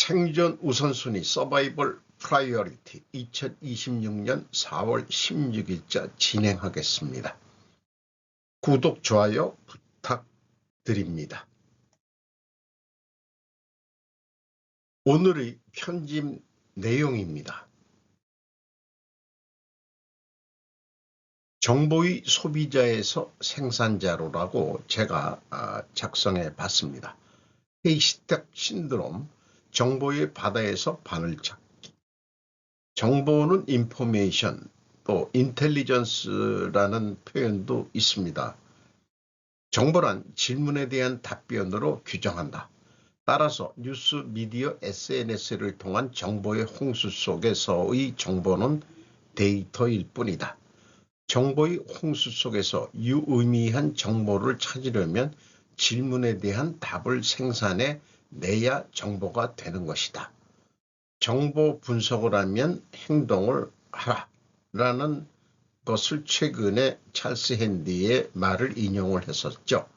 생존 우선순위 서바이벌 프라이어리티 2026년 4월 16일자 진행하겠습니다. 구독, 좋아요 부탁드립니다. 오늘의 편집 내용입니다. 정보의 소비자에서 생산자로라고 제가 작성해 봤습니다. 헤이스택 신드롬, 정보의 바다에서 바늘 찾기. 정보는 인포메이션, 또 인텔리전스라는 표현도 있습니다. 정보란 질문에 대한 답변으로 규정한다. 따라서 뉴스, 미디어, SNS를 통한 정보의 홍수 속에서의 정보는 데이터일 뿐이다. 정보의 홍수 속에서 유의미한 정보를 찾으려면 질문에 대한 답을 생산해 내야 정보가 되는 것이다. 정보 분석을 하면 행동을 하라라는 것을 최근에 찰스 핸디의 말을 인용을 했었죠.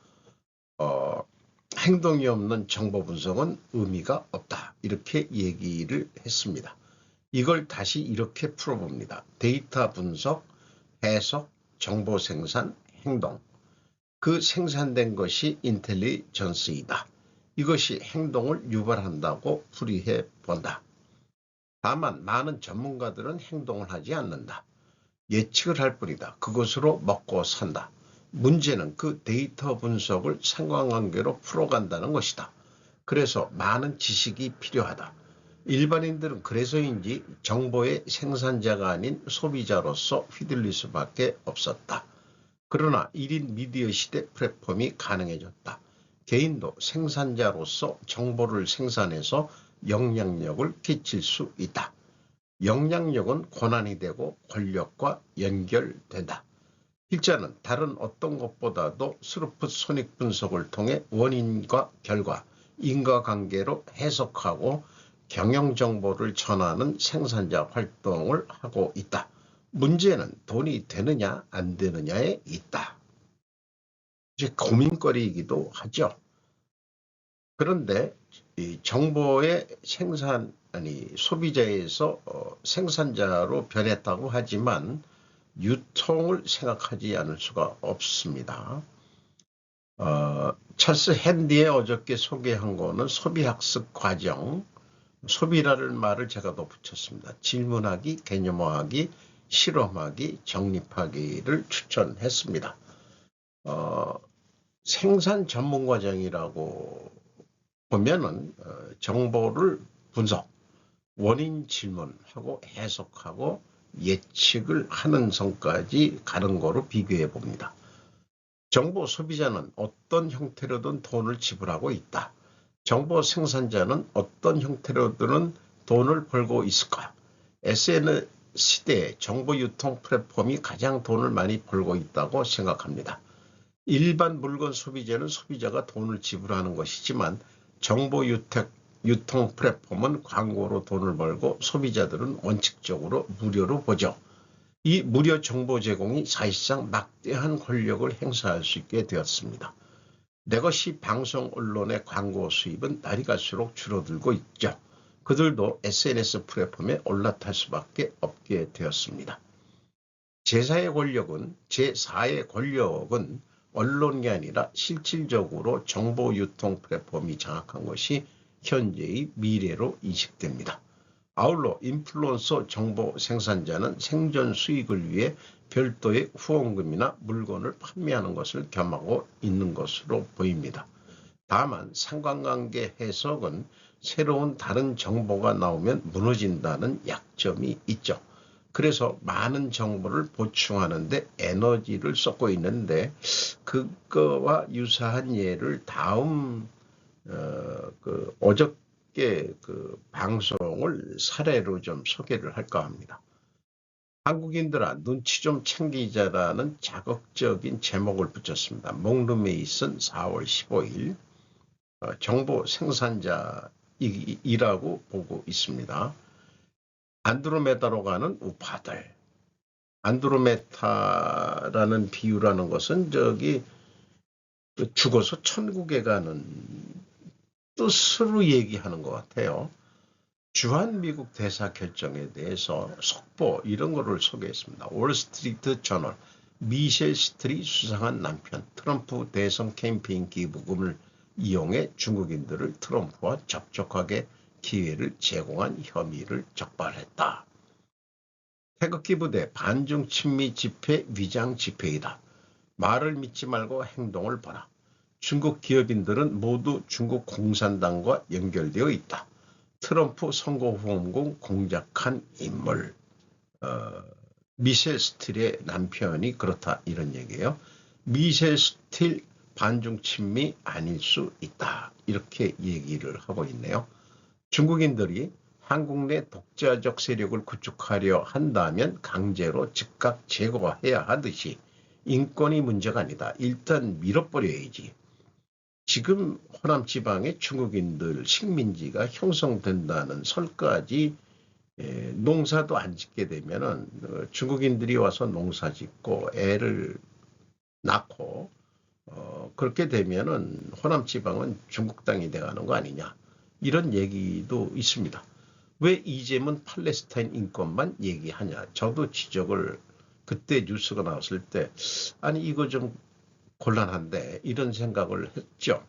행동이 없는 정보 분석은 의미가 없다. 이렇게 얘기를 했습니다. 이걸 다시 이렇게 풀어봅니다. 데이터 분석, 해석, 정보 생산, 행동. 그 생산된 것이 인텔리전스이다. 이것이 행동을 유발한다고 풀이해 본다. 다만 많은 전문가들은 행동을 하지 않는다. 예측을 할 뿐이다. 그것으로 먹고 산다. 문제는 그 데이터 분석을 상관관계로 풀어간다는 것이다. 그래서 많은 지식이 필요하다. 일반인들은 그래서인지 정보의 생산자가 아닌 소비자로서 휘둘릴 수밖에 없었다. 그러나 1인 미디어 시대 플랫폼이 가능해졌다. 개인도 생산자로서 정보를 생산해서 영향력을 끼칠 수 있다. 영향력은 권한이 되고 권력과 연결된다. 필자는 다른 어떤 것보다도 스루프 소닉 분석을 통해 원인과 결과, 인과관계로 해석하고 경영정보를 전하는 생산자 활동을 하고 있다. 문제는 돈이 되느냐 안 되느냐에 있다. 이제 고민거리이기도 하죠. 그런데 이 정보의 소비자에서 생산자로 변했다고 하지만 유통을 생각하지 않을 수가 없습니다. 찰스 핸디의 어저께 소개한 거는 소비학습 과정, 소비라는 말을 제가 덧붙였습니다. 질문하기, 개념화하기, 실험하기, 정립하기를 추천했습니다. 생산 전문 과정이라고 보면은 정보를 분석, 원인 질문하고 해석하고 예측을 하는 선까지 가는 거로 비교해 봅니다. 정보 소비자는 어떤 형태로든 돈을 지불하고 있다. 정보 생산자는 어떤 형태로든 돈을 벌고 있을까? SNS 시대에 정보 유통 플랫폼이 가장 돈을 많이 벌고 있다고 생각합니다. 일반 물건 소비자는 소비자가 돈을 지불하는 것이지만 정보 유통 플랫폼은 광고로 돈을 벌고 소비자들은 원칙적으로 무료로 보죠. 이 무료 정보 제공이 사실상 막대한 권력을 행사할 수 있게 되었습니다. 내 것이 방송 언론의 광고 수입은 날이 갈수록 줄어들고 있죠. 그들도 SNS 플랫폼에 올라탈 수밖에 없게 되었습니다. 제4의 권력은 언론이 아니라 실질적으로 정보 유통 플랫폼이 장악한 것이 현재의 미래로 인식됩니다. 아울러 인플루언서 정보 생산자는 생존 수익을 위해 별도의 후원금이나 물건을 판매하는 것을 겸하고 있는 것으로 보입니다. 다만 상관관계 해석은 새로운 다른 정보가 나오면 무너진다는 약점이 있죠. 그래서 많은 정보를 보충하는데 에너지를 쏟고 있는데 그거와 유사한 예를 다음 어저께 방송을 사례로 좀 소개를 할까 합니다. 한국인들아 눈치 좀 챙기자라는 자극적인 제목을 붙였습니다. 몽르메이슨 4월 15일 정보 생산자이라고 보고 있습니다. 안드로메다로 가는 우파들. 안드로메다라는 비유라는 것은 죽어서 천국에 가는 뜻으로 얘기하는 것 같아요. 주한 미국 대사 결정에 대해서 속보 이런 거를 소개했습니다. 월스트리트 저널, 미셸 스트리 수상한 남편, 트럼프 대선 캠페인 기부금을 이용해 중국인들을 트럼프와 접촉하게 기회를 제공한 혐의를 적발했다. 태극기 부대 반중 친미 집회 위장 집회이다. 말을 믿지 말고 행동을 봐라. 중국 기업인들은 모두 중국 공산당과 연결되어 있다. 트럼프 선거 후원금 공작한 인물. 미셸 스틸의 남편이 그렇다 이런 얘기예요. 미셸 스틸 반중 친미 아닐 수 있다. 이렇게 얘기를 하고 있네요. 중국인들이 한국 내 독자적 세력을 구축하려 한다면 강제로 즉각 제거해야 하듯이 인권이 문제가 아니다. 일단 밀어버려야지. 지금 호남 지방의 중국인들 식민지가 형성된다는 설까지 농사도 안 짓게 되면은 중국인들이 와서 농사 짓고 애를 낳고 그렇게 되면은 호남 지방은 중국 땅이 돼가는 거 아니냐 이런 얘기도 있습니다. 왜 이재명 팔레스타인 인권만 얘기하냐. 저도 지적을 그때 뉴스가 나왔을 때 아니 이거 좀 곤란한데 이런 생각을 했죠.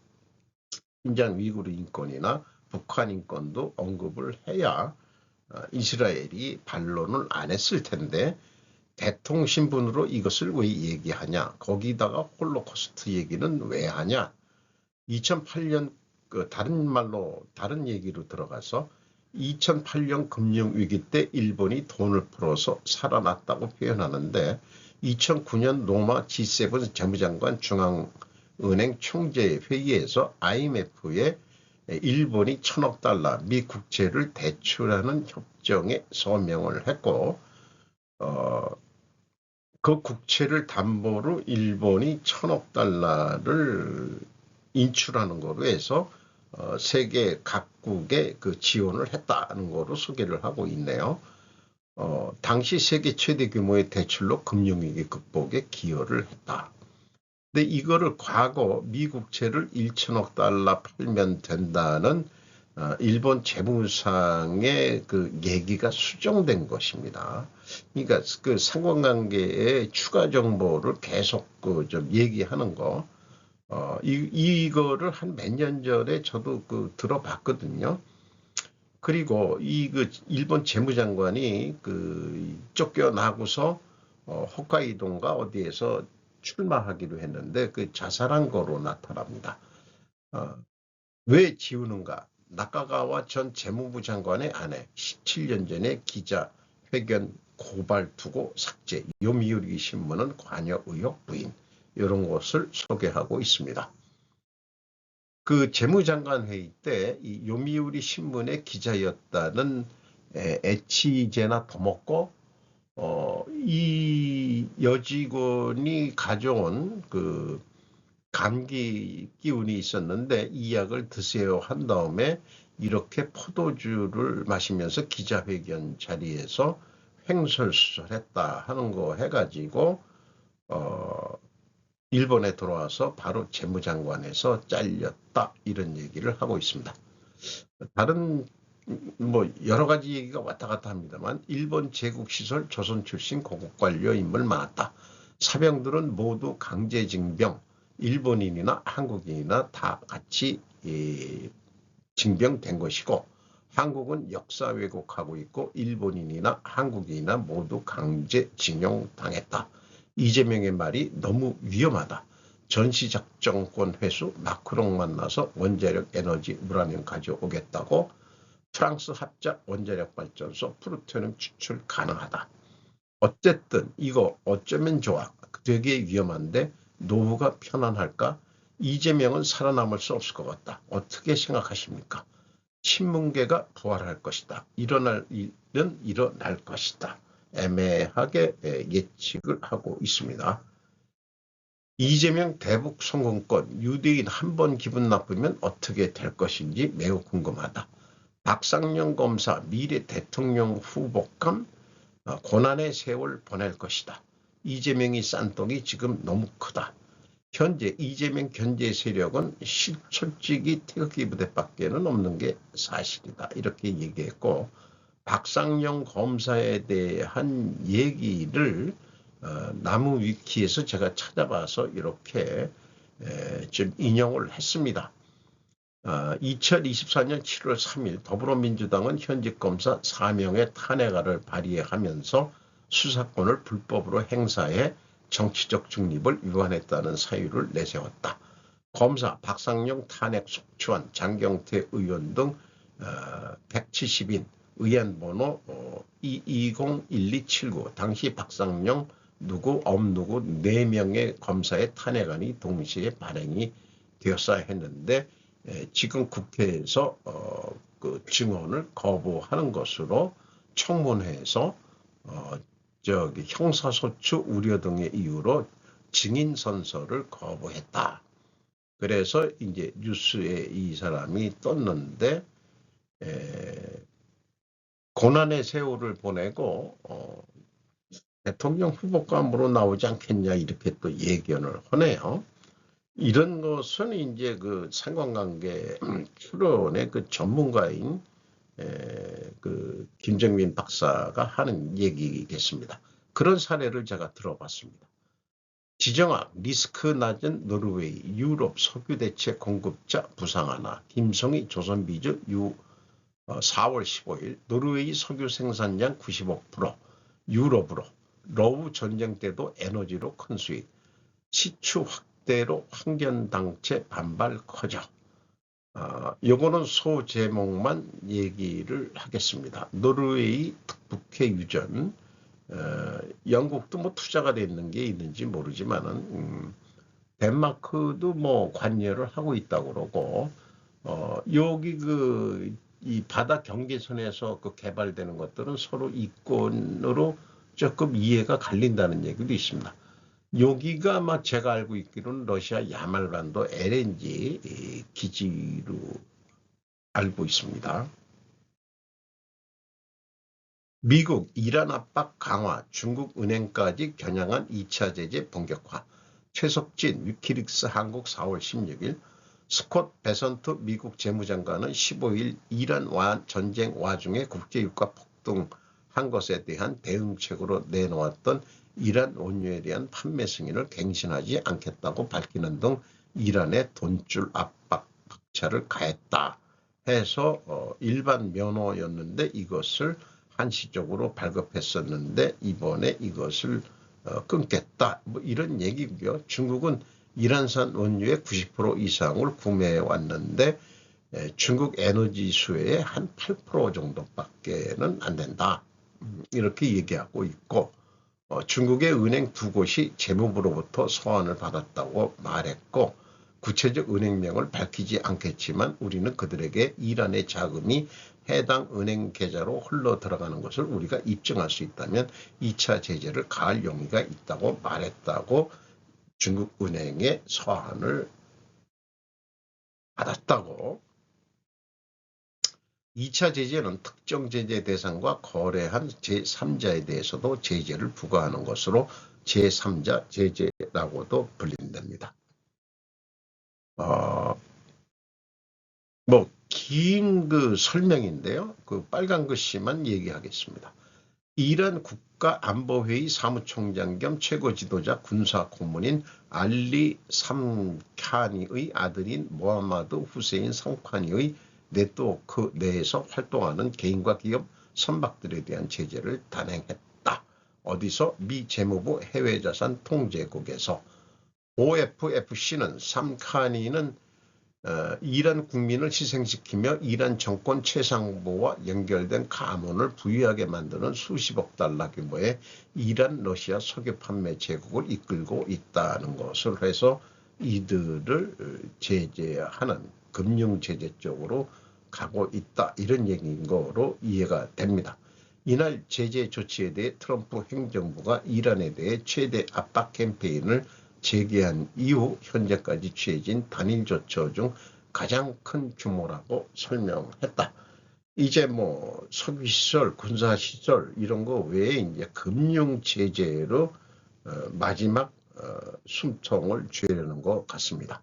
신장 위구르 인권이나 북한 인권도 언급을 해야 이스라엘이 반론을 안 했을 텐데 대통령 신분으로 이것을 왜 얘기하냐. 거기다가 홀로코스트 얘기는 왜 하냐. 2008년 다른 말로 다른 얘기로 들어가서 2008년 금융위기 때 일본이 돈을 풀어서 살아났다고 표현하는데 2009년 로마 G7 재무장관 중앙은행 총재 회의에서 IMF에 일본이 1000억 달러 미 국채를 대출하는 협정에 서명을 했고 그 국채를 담보로 일본이 1000억 달러를 인출하는 거로 해서 세계 각국에 그 지원을 했다는 거로 소개를 하고 있네요. 당시 세계 최대 규모의 대출로 금융위기 극복에 기여를 했다. 근데 이거를 과거 미국채를 1천억 달러 팔면 된다는 일본 재무상의 그 얘기가 수정된 것입니다. 그러니까 그 상관관계의 추가 정보를 계속 좀 얘기하는 거. 이거를 한 몇 년 전에 저도 들어봤거든요. 그리고 일본 재무장관이 쫓겨나고서 홋카이도인가 어디에서 출마하기로 했는데 자살한 거로 나타납니다. 왜 지우는가? 나카가와 전 재무부 장관의 아내 17년 전에 기자회견 고발 두고 삭제. 요미우리 신문은 관여 의혹 부인. 이런 것을 소개하고 있습니다. 그 재무장관 회의 때 이 요미우리 신문의 기자였다는 에치제나 토모코 이 여직원이 가져온 그 감기 기운이 있었는데 이 약을 드세요 한 다음에 이렇게 포도주를 마시면서 기자회견 자리에서 횡설수설했다 하는 거 해가지고 일본에 들어와서 바로 재무장관에서 잘렸다 이런 얘기를 하고 있습니다. 다른 여러 가지 얘기가 왔다 갔다 합니다만 일본 제국시설 조선 출신 고급 관료 인물 많았다. 사병들은 모두 강제징병, 일본인이나 한국인이나 다 같이 징병된 것이고 한국은 역사 왜곡하고 있고 일본인이나 한국인이나 모두 강제징용 당했다. 이재명의 말이 너무 위험하다. 전시작전권 회수 마크롱 만나서 원자력 에너지 우라늄 가져오겠다고 프랑스 합작 원자력 발전소 플루토늄 추출 가능하다. 어쨌든 이거 어쩌면 좋아. 되게 위험한데 노후가 편안할까? 이재명은 살아남을 수 없을 것 같다. 어떻게 생각하십니까? 신문계가 부활할 것이다. 일어날 일은 일어날 것이다. 애매하게 예측을 하고 있습니다. 이재명 대북 성공권, 유대인 한 번 기분 나쁘면 어떻게 될 것인지 매우 궁금하다. 박상영 검사 미래 대통령 후보감 고난의 세월 보낼 것이다. 이재명이 싼 돈이 지금 너무 크다. 현재 이재명 견제 세력은 솔직히 태극기 부대밖에는 없는 게 사실이다. 이렇게 얘기했고, 박상영 검사에 대한 얘기를 나무 위키에서 제가 찾아봐서 이렇게 좀 인용을 했습니다. 2024년 7월 3일 더불어민주당은 현직 검사 4명의 탄핵안을 발의하면서 수사권을 불법으로 행사해 정치적 중립을 위반했다는 사유를 내세웠다. 검사 박상용 탄핵 속초안 장경태 의원 등 170인 의안번호 2201279 당시 박상용 누구 엄누구 4명의 검사의 탄핵안이 동시에 발행이 되었어야 했는데 지금 국회에서 그 증언을 거부하는 것으로 청문회에서 형사소추 우려 등의 이유로 증인 선서를 거부했다. 그래서 이제 뉴스에 이 사람이 떴는데 고난의 세월을 보내고 대통령 후보감으로 나오지 않겠냐 이렇게 또 예견을 하네요. 이런 것은 이제 그 상관관계 추론의 그 전문가인 그 김정민 박사가 하는 얘기겠습니다. 그런 사례를 제가 들어봤습니다. 지정학 리스크 낮은 노르웨이 유럽 석유 대체 공급자 부상하나 김성희 조선비주 4월 15일 노르웨이 석유 생산량 95% 유럽으로 러우 전쟁 때도 에너지로 큰 수익 시추 확대로 환경단체 반발 커져. 요거는 소제목만 얘기를 하겠습니다. 노르웨이 특북해 유전 영국도 뭐 투자가 돼 있는 게 있는지 모르지만은 덴마크도 뭐 관여를 하고 있다고 그러고 여기 이 바다 경계선에서 그 개발되는 것들은 서로 이권으로 조금 이해가 갈린다는 얘기도 있습니다. 여기가 아마 제가 알고 있기로는 러시아 야말반도 LNG 기지로 알고 있습니다. 미국 이란 압박 강화, 중국 은행까지 겨냥한 2차 제재 본격화. 최석진 위키릭스 한국 4월 16일 스콧 베선트 미국 재무장관은 15일 이란 전쟁 와중에 국제유가 폭등한 것에 대한 대응책으로 내놓았던 이란 원유에 대한 판매 승인을 갱신하지 않겠다고 밝히는 등 이란의 돈줄 압박 박차를 가했다 해서 일반 면허였는데 이것을 한시적으로 발급했었는데 이번에 이것을 끊겠다 뭐 이런 얘기고요. 중국은 이란산 원유의 90% 이상을 구매해 왔는데 중국 에너지 수혜의 한 8% 정도밖에는 안 된다. 이렇게 얘기하고 있고 중국의 은행 2곳이 재무부로부터 서한을 받았다고 말했고 구체적 은행명을 밝히지 않겠지만 우리는 그들에게 이란의 자금이 해당 은행 계좌로 흘러 들어가는 것을 우리가 입증할 수 있다면 2차 제재를 가할 용의가 있다고 말했다고 중국 은행의 서한을 받았다고. 2차 제재는 특정 제재 대상과 거래한 제3자에 대해서도 제재를 부과하는 것으로 제3자 제재라고도 불린답니다. 뭐 긴 그 설명인데요. 그 빨간 글씨만 얘기하겠습니다. 이란 국가안보회의 사무총장 겸 최고 지도자 군사 고문인 알리 삼카니의 아들인 모하마드 후세인 삼카니의 네트워크 내에서 활동하는 개인과 기업 선박들에 대한 제재를 단행했다. 어디서? 미 재무부 해외자산 통제국에서. OFFC는 삼카니는 이란 국민을 희생시키며 이란 정권 최상부와 연결된 가문을 부유하게 만드는 수십억 달러 규모의 이란 러시아 석유 판매 제국을 이끌고 있다는 것을 해서 이들을 제재하는 금융 제재 쪽으로 가고 있다 이런 얘기인 거로 이해가 됩니다. 이날 제재 조치에 대해 트럼프 행정부가 이란에 대해 최대 압박 캠페인을 재개한 이후 현재까지 취해진 단일 조처 중 가장 큰 규모라고 설명했다. 이제 뭐 석유시설, 군사시설 이런 거 외에 이제 금융 제재로 마지막 숨통을 죄려는 것 같습니다.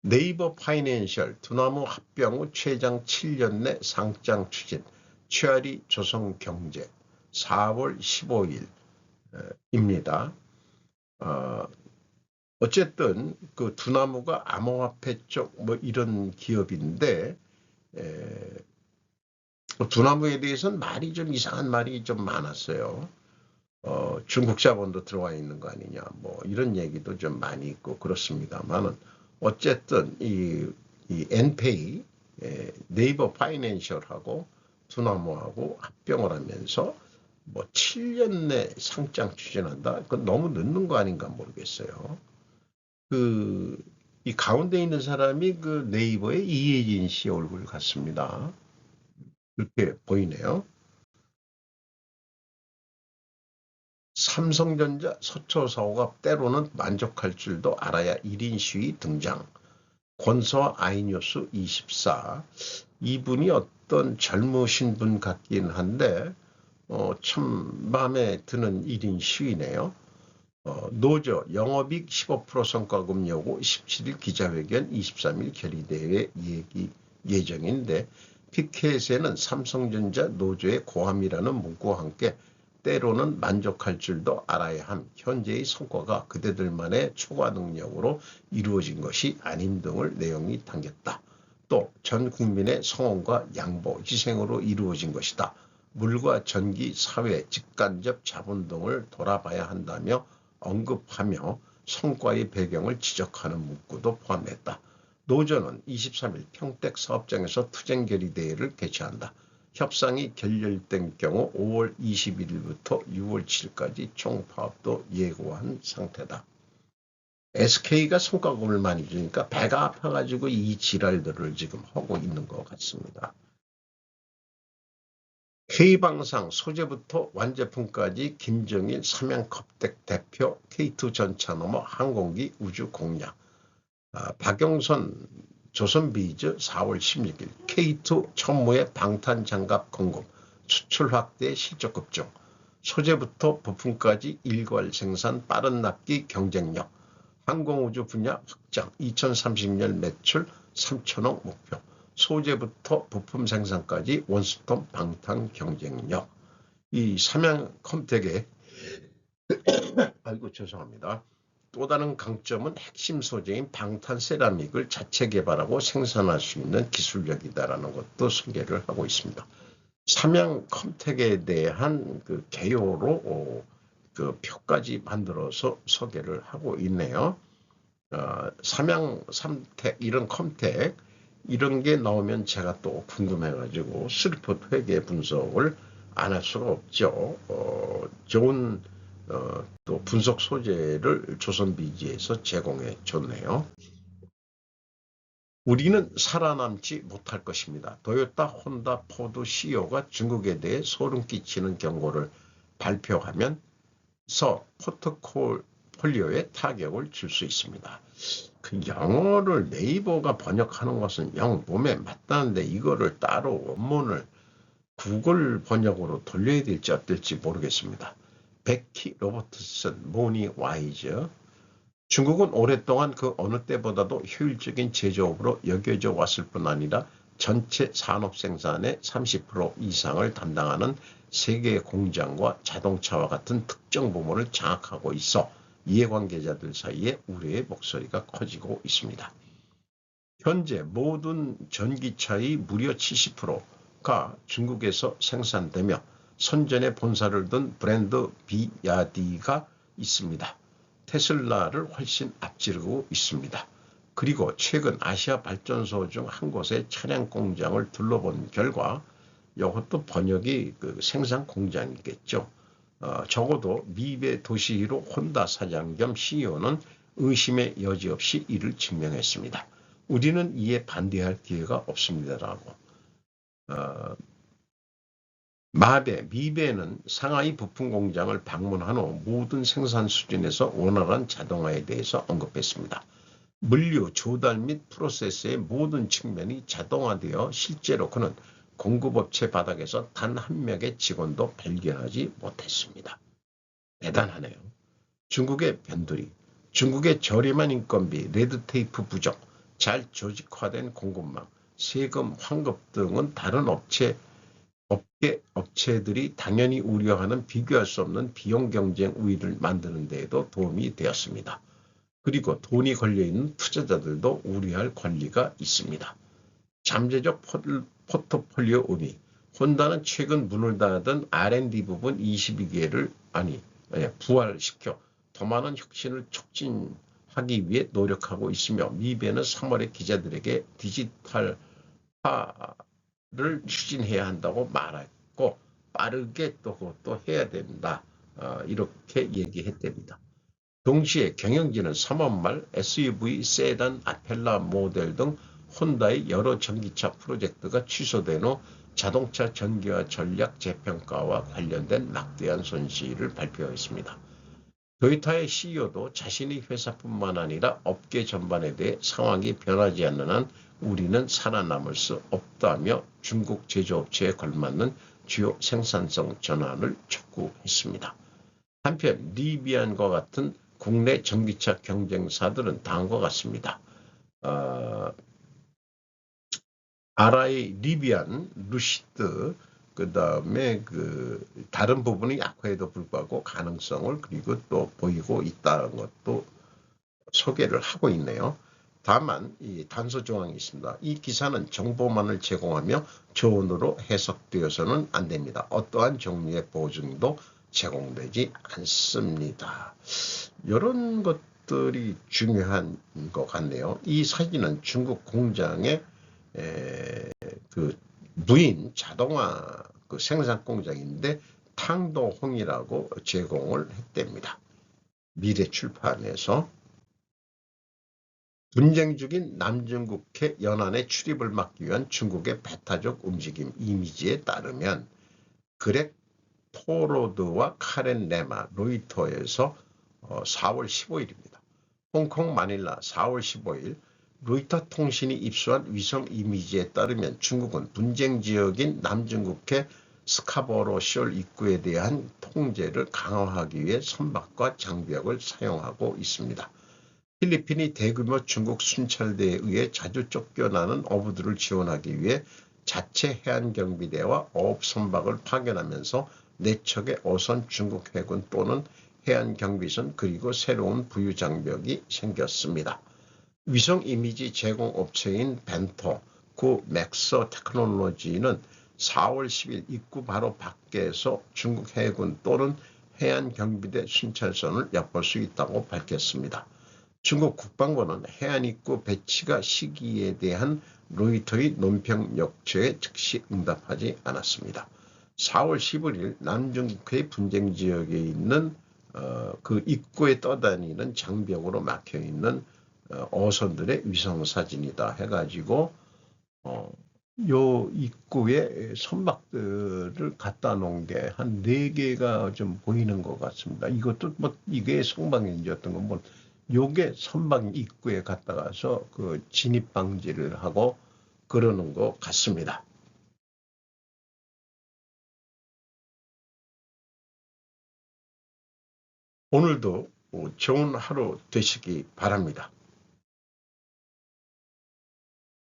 네이버 파이낸셜 두나무 합병 후 최장 7년 내 상장 추진 최하리 조선경제 4월 15일입니다. 어쨌든 그 두나무가 암호화폐 쪽 뭐 이런 기업인데 두나무에 대해서는 말이 좀 이상한 말이 좀 많았어요. 중국 자본도 들어와 있는 거 아니냐 뭐 이런 얘기도 좀 많이 있고 그렇습니다만은 어쨌든 이 엔페이 네이버 파이낸셜하고 두나무하고 합병을 하면서 뭐 7년 내 상장 추진한다. 그건 너무 늦는 거 아닌가 모르겠어요. 이 가운데 있는 사람이 그 네이버의 이혜진 씨 얼굴 같습니다. 이렇게 보이네요. 삼성전자 서초사고가 때로는 만족할 줄도 알아야 1인 시위 등장. 권서와 아이뉴스 24. 이분이 어떤 젊으신 분 같긴 한데 참 마음에 드는 1인 시위네요. 노조 영업이익 15% 성과금 요구 17일 기자회견 23일 결의대회 얘기 예정인데 피켓에는 삼성전자 노조의 고함이라는 문구와 함께 때로는 만족할 줄도 알아야 함 현재의 성과가 그대들만의 초과 능력으로 이루어진 것이 아닌 등을 내용이 담겼다. 또 전 국민의 성원과 양보, 희생으로 이루어진 것이다. 물과 전기, 사회, 직간접 자본 등을 돌아봐야 한다며 언급하며 성과의 배경을 지적하는 문구도 포함했다. 노조는 23일 평택 사업장에서 투쟁결의대회를 개최한다. 협상이 결렬된 경우 5월 21일부터 6월 7일까지 총파업도 예고한 상태다. SK가 성과금을 많이 주니까 배가 아파가지고 이 지랄들을 지금 하고 있는 것 같습니다. K방상 소재부터 완제품까지 김정일 삼양컵택 대표 K2 전차 넘어 항공기 우주 공략. 박영선 조선비즈 4월 16일 K2 천무의 방탄장갑 공급 수출 확대 실적 급증. 소재부터 부품까지 일괄 생산 빠른 납기 경쟁력. 항공우주 분야 확장 2030년 매출 3천억 목표. 소재부터 부품 생산까지 원스톱 방탄 경쟁력. 이 삼양컴텍의 아이고 죄송합니다. 또 다른 강점은 핵심 소재인 방탄 세라믹을 자체 개발하고 생산할 수 있는 기술력이다라는 것도 소개를 하고 있습니다. 삼양컴텍에 대한 그 개요로 그 표까지 만들어서 소개를 하고 있네요. 삼양삼텍 이런 컴텍 이런 게 나오면 제가 또 궁금해가지고 스리포트 회계 분석을 안 할 수가 없죠. 좋은 또 분석 소재를 조선비지에서 제공해 줬네요. 우리는 살아남지 못할 것입니다. 도요타, 혼다, 포드 CEO가 중국에 대해 소름 끼치는 경고를 발표하면서 포트폴리오에 타격을 줄 수 있습니다. 그 영어를 네이버가 번역하는 것은 영 몸에 맞다는데 이거를 따로 원문을 구글 번역으로 돌려야 될지 어떨지 모르겠습니다. 베키 로버트슨, 모니 와이즈. 중국은 오랫동안 그 어느 때보다도 효율적인 제조업으로 여겨져 왔을 뿐 아니라 전체 산업 생산의 30% 이상을 담당하는 세계 공장과 자동차와 같은 특정 부문을 장악하고 있어 이해관계자들 사이에 우려의 목소리가 커지고 있습니다. 현재 모든 전기차의 무려 70%가 중국에서 생산되며 선전에 본사를 둔 브랜드 비야디가 있습니다. 테슬라를 훨씬 앞지르고 있습니다. 그리고 최근 아시아 발전소 중 한 곳의 차량 공장을 둘러본 결과 이것도 번역이 그 생산 공장이겠죠. 적어도 미베 도시히로 혼다 사장 겸 CEO는 의심의 여지 없이 이를 증명했습니다. 우리는 이에 반대할 기회가 없습니다라고. 미베는 상하이 부품 공장을 방문한 후 모든 생산 수준에서 원활한 자동화에 대해서 언급했습니다. 물류, 조달 및 프로세스의 모든 측면이 자동화되어 실제로 그는 공급업체 바닥에서 단 한 명의 직원도 발견하지 못했습니다. 대단하네요. 중국의 변두리, 중국의 저렴한 인건비, 레드테이프 부족, 잘 조직화된 공급망, 세금 환급 등은 다른 업체들이 당연히 우려하는 비교할 수 없는 비용 경쟁 우위를 만드는 데에도 도움이 되었습니다. 그리고 돈이 걸려있는 투자자들도 우려할 권리가 있습니다. 잠재적 포트폴리오 의미, 혼다는 최근 문을 닫은 R&D 부분 22개를 부활시켜 더 많은 혁신을 촉진하기 위해 노력하고 있으며 미배는 3월에 기자들에게 디지털화를 추진해야 한다고 말했고 빠르게 또 그것도 해야 된다. 이렇게 얘기했답니다. 동시에 경영진은 3월 말 SUV, 세단, 아펠라 모델 등 혼다의 여러 전기차 프로젝트가 취소된 후 자동차 전기화 전략 재평가와 관련된 막대한 손실을 발표했습니다. 도요타의 CEO도 자신의 회사뿐만 아니라 업계 전반에 대해 상황이 변하지 않는 한 우리는 살아남을 수 없다며 중국 제조업체에 걸맞는 주요 생산성 전환을 촉구했습니다. 한편 리비안과 같은 국내 전기차 경쟁사들은 다음과 같습니다. RI, 리비안, 루시드, 그 다음에 다른 부분이 약화에도 불구하고 가능성을 그리고 또 보이고 있다는 것도 소개를 하고 있네요. 다만 이 단서 조항이 있습니다. 이 기사는 정보만을 제공하며 조언으로 해석되어서는 안 됩니다. 어떠한 종류의 보증도 제공되지 않습니다. 이런 것들이 중요한 것 같네요. 이 사진은 중국 공장의 무인 자동화 생산 공장인데 탕도홍이라고 제공을 했답니다. 미래출판에서 분쟁 중인 남중국해 연안의 출입을 막기 위한 중국의 배타적 움직임 이미지에 따르면 그렉 포로드와 카렌 레마 로이터에서 4월 15일입니다. 홍콩 마닐라 4월 15일 로이터 통신이 입수한 위성 이미지에 따르면 중국은 분쟁 지역인 남중국해 스카보로 쇼 입구에 대한 통제를 강화하기 위해 선박과 장벽을 사용하고 있습니다. 필리핀이 대규모 중국 순찰대에 의해 자주 쫓겨나는 어부들을 지원하기 위해 자체 해안경비대와 어업선박을 파견하면서 4척의 어선 중국 해군 또는 해안경비선 그리고 새로운 부유장벽이 생겼습니다. 위성 이미지 제공 업체인 벤토, 구 맥서 테크놀로지는 4월 10일 입구 바로 밖에서 중국 해군 또는 해안경비대 순찰선을 엿볼 수 있다고 밝혔습니다. 중국 국방부는 해안입구 배치가 시기에 대한 로이터의 논평 역초에 즉시 응답하지 않았습니다. 4월 15일 남중국해 분쟁 지역에 있는 그 입구에 떠다니는 장벽으로 막혀있는 어선들의 위성사진이다 해가지고 요 입구에 선박들을 갖다 놓은 게 한 4개가 좀 보이는 것 같습니다. 이것도 이게 선박인지 어떤 건 요게 선박 입구에 갖다가서 진입 방지를 하고 그러는 것 같습니다. 오늘도 좋은 하루 되시기 바랍니다.